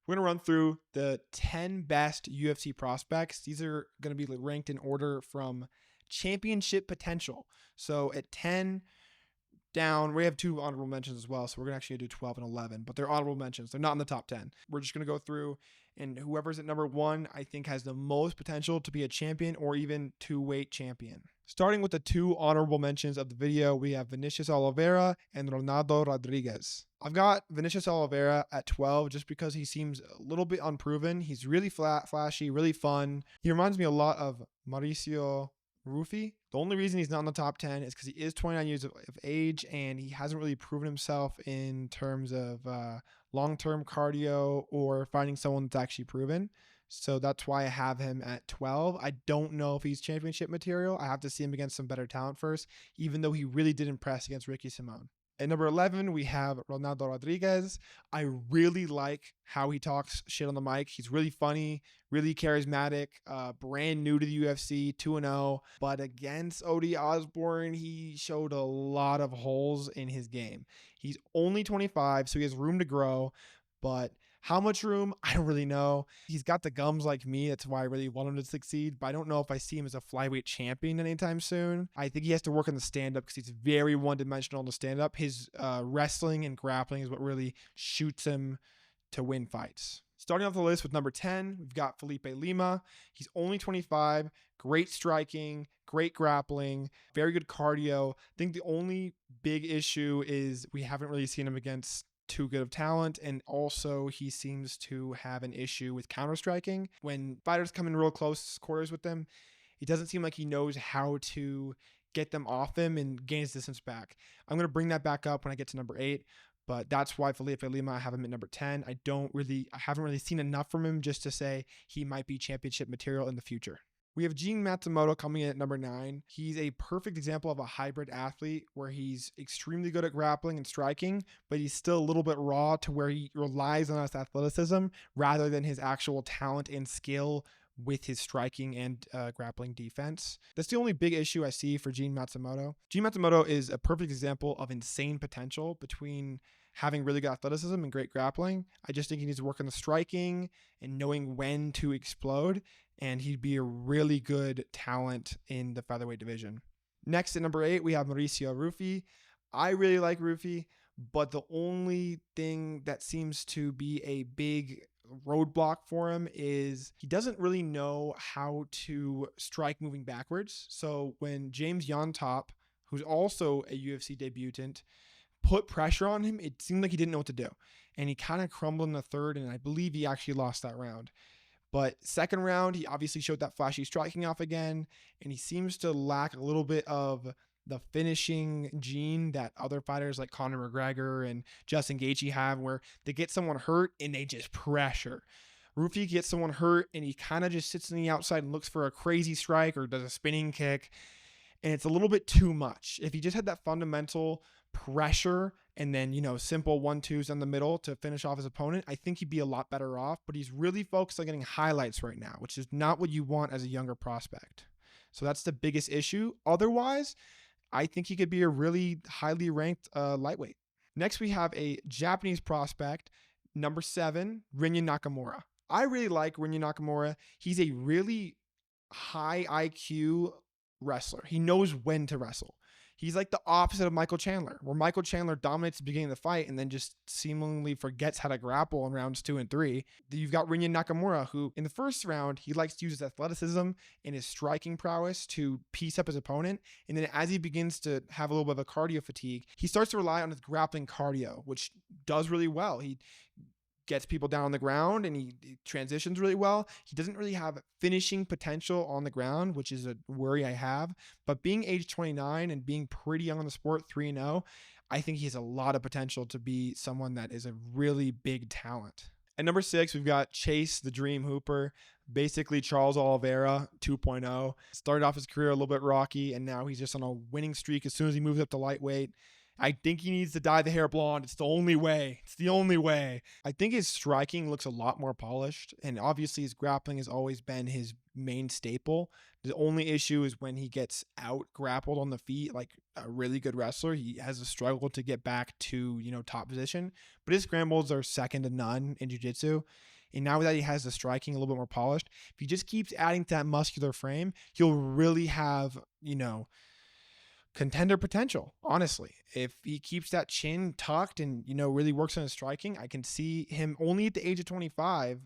We're going to run through the 10 best UFC prospects. These are going to be ranked in order from championship potential. So at 10 down, we have 2 honorable mentions as well. So we're going to actually do 12 and 11, but they're honorable mentions. They're not in the top 10. We're just going to go through, and whoever's at number 1, I think has the most potential to be a champion or even 2-weight champion. Starting with the 2 honorable mentions of the video, we have Vinicius Oliveira and Ronaldo Rodriguez. I've got Vinicius Oliveira at 12 just because he seems a little bit unproven. He's really flashy, really fun. He reminds me a lot of Mauricio Ruffy. The only reason he's not in the top 10 is because he is 29 years of age and he hasn't really proven himself in terms of long-term cardio or finding someone that's actually proven. So that's why I have him at 12. I don't know if he's championship material. I have to see him against some better talent first, even though he really did impress against Ricky Simon. At number 11, we have Ronaldo Rodriguez. I really like how he talks shit on the mic. He's really funny, really charismatic, brand new to the UFC, 2-0. But against Odi Osbourne, he showed a lot of holes in his game. He's only 25, so he has room to grow. But how much room? I don't really know. He's got the gums like me. That's why I really want him to succeed. But I don't know if I see him as a flyweight champion anytime soon. I think he has to work on the stand-up because he's very one-dimensional in the stand-up. His wrestling and grappling is what really shoots him to win fights. Starting off the list with number 10, we've got Felipe Lima. He's only 25, great striking, great grappling, very good cardio. I think the only big issue is we haven't really seen him against too good of talent, and also he seems to have an issue with counter striking. When fighters come in real close quarters with them, it doesn't seem like he knows how to get them off him and gain his distance back. I'm going to bring that back up when I get to number 8, but that's why Felipe Lima, I have him at number 10. I haven't really seen enough from him just to say he might be championship material in the future. We have Gene Matsumoto coming in at number 9. He's a perfect example of a hybrid athlete where he's extremely good at grappling and striking, but he's still a little bit raw to where he relies on his athleticism rather than his actual talent and skill with his striking and grappling defense. That's the only big issue I see for Gene Matsumoto. Gene Matsumoto is a perfect example of insane potential between having really good athleticism and great grappling. I just think he needs to work on the striking and knowing when to explode, and he'd be a really good talent in the featherweight division. Next at number 8, we have Mauricio Ruffy. I really like Ruffy, but the only thing that seems to be a big roadblock for him is he doesn't really know how to strike moving backwards. So when James Yontop, who's also a UFC debutant, put pressure on him, it seemed like he didn't know what to do. And he kind of crumbled in the third, and I believe he actually lost that round. But second round, he obviously showed that flashy striking off again, and he seems to lack a little bit of the finishing gene that other fighters like Conor McGregor and Justin Gaethje have, where they get someone hurt and they just pressure. Ruffy gets someone hurt and he kind of just sits on the outside and looks for a crazy strike or does a spinning kick, and it's a little bit too much. If he just had that fundamental pressure and then, simple 1-2s in the middle to finish off his opponent, I think he'd be a lot better off. But he's really focused on getting highlights right now, which is not what you want as a younger prospect. So that's the biggest issue. Otherwise, I think he could be a really highly ranked lightweight. Next, we have a Japanese prospect, number 7, Rinya Nakamura. I really like Rinya Nakamura. He's a really high IQ wrestler. He knows when to wrestle. He's like the opposite of Michael Chandler, where Michael Chandler dominates the beginning of the fight and then just seemingly forgets how to grapple in rounds 2 and 3. You've got Rinya Nakamura, who in the first round, he likes to use his athleticism and his striking prowess to piece up his opponent. And then as he begins to have a little bit of a cardio fatigue, he starts to rely on his grappling cardio, which does really well. He gets people down on the ground and he transitions really well. He doesn't really have finishing potential on the ground, which is a worry I have. But being age 29 and being pretty young in the sport, 3-0, I think he has a lot of potential to be someone that is a really big talent. At number 6, we've got Chase the Dream Hooper, basically Charles Oliveira 2.0. Started off his career a little bit rocky, and now he's just on a winning streak as soon as he moves up to lightweight. I think he needs to dye the hair blonde. It's the only way. It's the only way. I think his striking looks a lot more polished, and obviously his grappling has always been his main staple. The only issue is when he gets out grappled on the feet, like a really good wrestler, he has a struggle to get back to, top position. But his scrambles are second to none in jiu-jitsu. And now that he has the striking a little bit more polished, if he just keeps adding to that muscular frame, he'll really have, contender potential, honestly. If he keeps that chin tucked and, really works on his striking, I can see him only at the age of 25,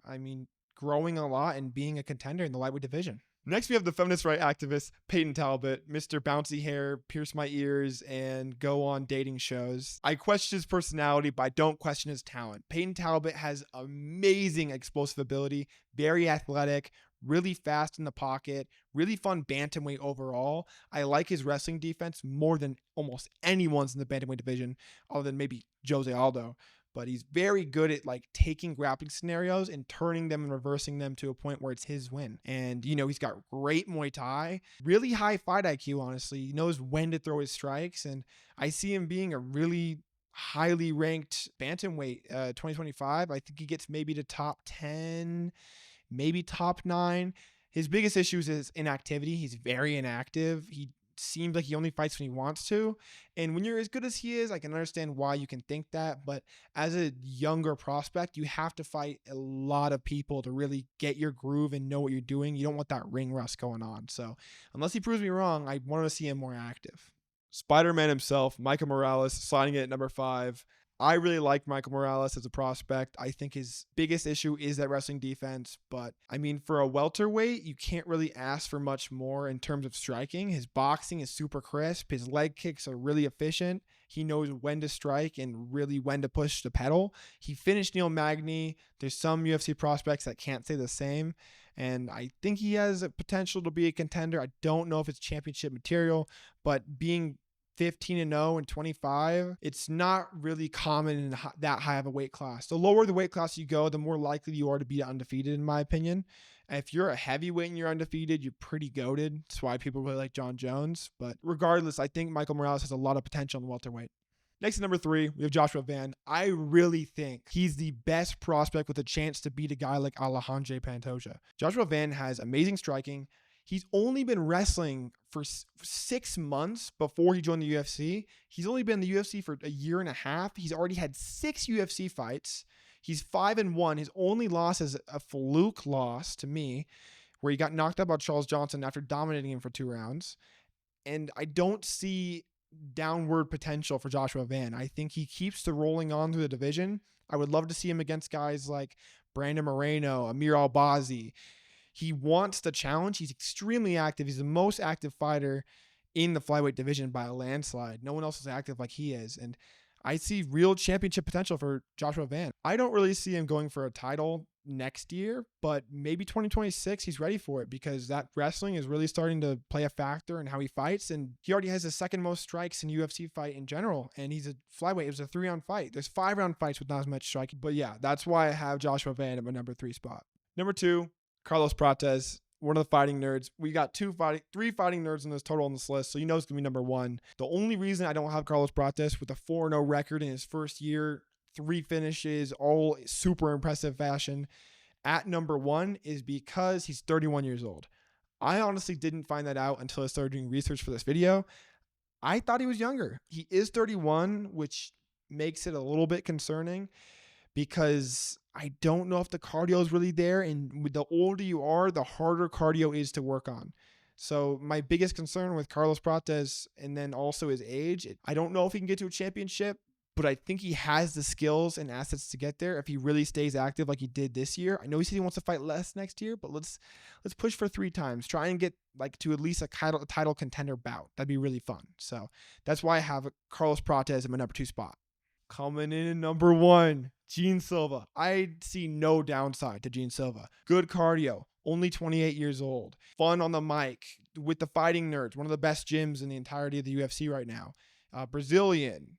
growing a lot and being a contender in the lightweight division. Next, we have the feminist right activist, Payton Talbott, Mr. Bouncy Hair, Pierce My Ears, and go on dating shows. I question his personality, but I don't question his talent. Payton Talbott has amazing explosive ability, very athletic, really fast in the pocket, really fun bantamweight overall. I like his wrestling defense more than almost anyone's in the bantamweight division, other than maybe Jose Aldo. But he's very good at taking grappling scenarios and turning them and reversing them to a point where it's his win. And, he's got great Muay Thai, really high fight IQ, honestly. He knows when to throw his strikes. And I see him being a really highly ranked bantamweight 2025. I think he gets maybe to top 10, maybe top 9. His biggest issue is his inactivity. He's very inactive. He seems like he only fights when he wants to. And when you're as good as he is, I can understand why you can think that. But as a younger prospect, you have to fight a lot of people to really get your groove and know what you're doing. You don't want that ring rust going on. So unless he proves me wrong, I want to see him more active. Spider-Man himself, Michael Morales, sliding in at number 5. I really like Michael Morales as a prospect. I think his biggest issue is that wrestling defense. But, for a welterweight, you can't really ask for much more in terms of striking. His boxing is super crisp. His leg kicks are really efficient. He knows when to strike and really when to push the pedal. He finished Neil Magny. There's some UFC prospects that can't say the same. And I think he has a potential to be a contender. I don't know if it's championship material, but being 15-0 and 25, it's not really common in that high of a weight class. The lower the weight class you go, the more likely you are to be undefeated, in my opinion. And if you're a heavyweight and you're undefeated, you're pretty goated. That's why people really like John Jones. But regardless, I think Michael Morales has a lot of potential in welterweight. Next at number 3, we have Joshua Van. I really think he's the best prospect with a chance to beat a guy like Alejandro Pantoja. Joshua Van has amazing striking. He's only been wrestling for 6 months before he joined the UFC. He's only been in the UFC for a year and a half. He's already had 6 UFC fights. He's 5-1. His only loss is a fluke loss to me, where he got knocked out by Charles Johnson after dominating him for 2 rounds. And I don't see downward potential for Joshua Van. I think he keeps the rolling on through the division. I would love to see him against guys like Brandon Moreno, Amir Albazi. He wants the challenge. He's extremely active. He's the most active fighter in the flyweight division by a landslide. No one else is active like he is. And I see real championship potential for Joshua Van. I don't really see him going for a title next year, but maybe 2026 he's ready for it, because that wrestling is really starting to play a factor in how he fights. And he already has the second most strikes in UFC fight in general. And he's a flyweight. It was a 3-round fight. There's 5-round fights with not as much striking. But yeah, that's why I have Joshua Van at my number 3 spot. Number 2, Carlos Prates, one of the fighting nerds. We got 3 fighting nerds in this total on this list, so you know it's going to be number 1. The only reason I don't have Carlos Prates with a 4-0 record in his first year, 3 finishes, all super impressive fashion, at number 1 is because he's 31 years old. I honestly didn't find that out until I started doing research for this video. I thought he was younger. He is 31, which makes it a little bit concerning, because I don't know if the cardio is really there. And the older you are, the harder cardio is to work on. So my biggest concern with Carlos Prates, and then also his age, I don't know if he can get to a championship, but I think he has the skills and assets to get there if he really stays active like he did this year. I know he said he wants to fight less next year, but let's push for 3 times. Try and get to at least a title contender bout. That'd be really fun. So that's why I have Carlos Prates in my number 2 spot. Coming in at number 1, Gene Silva. I see no downside to Gene Silva. Good cardio, only 28 years old. Fun on the mic with the fighting nerds. One of the best gyms in the entirety of the UFC right now. Brazilian.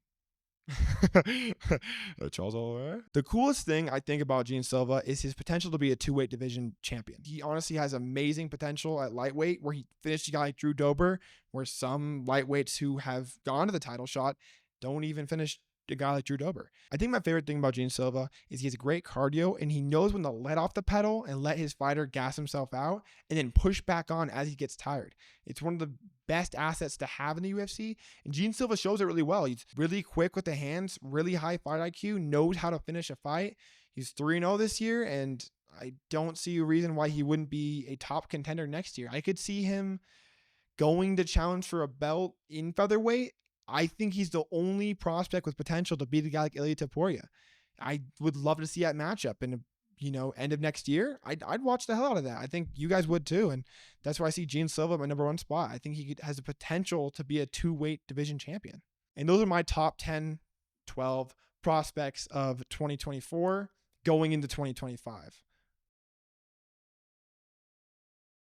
Charles Oliveira. The coolest thing I think about Gene Silva is his potential to be a 2-weight division champion. He honestly has amazing potential at lightweight, where he finished a guy like Drew Dober, where some lightweights who have gone to the title shot don't even finish a guy like Drew Dober. I think my favorite thing about Gene Silva is he has great cardio and he knows when to let off the pedal and let his fighter gas himself out and then push back on as he gets tired. It's one of the best assets to have in the UFC. And Gene Silva shows it really well. He's really quick with the hands, really high fight IQ, knows how to finish a fight. He's 3-0 this year, and I don't see a reason why he wouldn't be a top contender next year. I could see him going to challenge for a belt in featherweight. I think he's the only prospect with potential to beat a guy like Ilia Topuria. I would love to see that matchup in, end of next year. I'd watch the hell out of that. I think you guys would too. And that's why I see Gene Silva at my number 1 spot. I think he has the potential to be a 2-weight division champion. And those are my top 10, 12 prospects of 2024 going into 2025.